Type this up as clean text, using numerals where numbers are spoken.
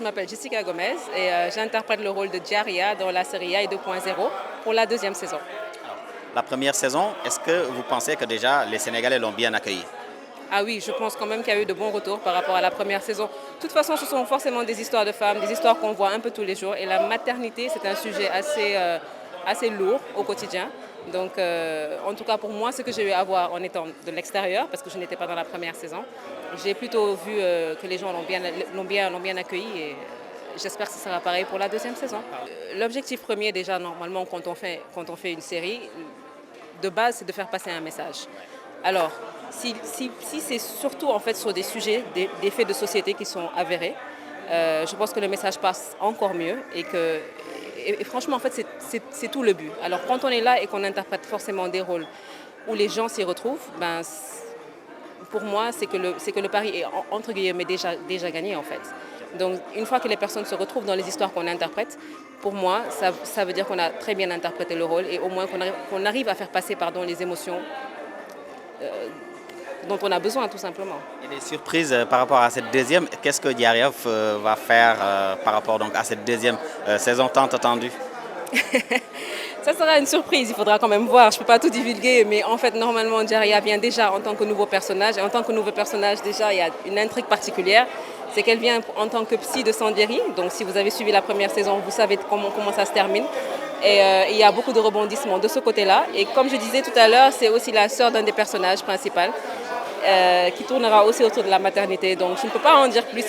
m'appelle Jessica Gomez et j'interprète le rôle de Djaria dans la série AI 2.0 pour la deuxième saison. La première saison, est-ce que vous pensez que déjà les Sénégalais l'ont bien accueilli? Ah oui, je pense quand même qu'il y a eu de bons retours par rapport à la première saison. De toute façon, ce sont forcément des histoires de femmes, des histoires qu'on voit un peu tous les jours. Et la maternité, c'est un sujet assez lourd au quotidien. Donc, en tout cas, pour moi, ce que j'ai eu à voir en étant de l'extérieur, parce que je n'étais pas dans la première saison, j'ai plutôt vu que les gens l'ont bien accueilli et j'espère que ce sera pareil pour la deuxième saison. L'objectif premier, déjà, normalement, quand on fait une série, de base, c'est de faire passer un message. Alors, si c'est surtout en fait sur des sujets, des faits de société qui sont avérés, je pense que le message passe encore mieux et franchement, en fait, c'est tout le but. Alors, quand on est là et qu'on interprète forcément des rôles où les gens s'y retrouvent, ben, pour moi, c'est que le pari est entre guillemets déjà gagné en fait. Donc, une fois que les personnes se retrouvent dans les histoires qu'on interprète, pour moi, ça veut dire qu'on a très bien interprété le rôle et au moins qu'on arrive à faire passer les émotions dont on a besoin tout simplement. Et des surprises par rapport à cette deuxième, qu'est-ce que Diariev va faire par rapport donc, à cette deuxième saison tant attendue? Ça sera une surprise, il faudra quand même voir. Je ne peux pas tout divulguer, mais en fait, normalement, Djaria vient déjà en tant que nouveau personnage. Et en tant que nouveau personnage, déjà, il y a une intrigue particulière. C'est qu'elle vient en tant que psy de Sandéry. Donc, si vous avez suivi la première saison, vous savez comment ça se termine. Et il y a beaucoup de rebondissements de ce côté-là. Et comme je disais tout à l'heure, c'est aussi la sœur d'un des personnages principaux qui tournera aussi autour de la maternité. Donc, je ne peux pas en dire plus.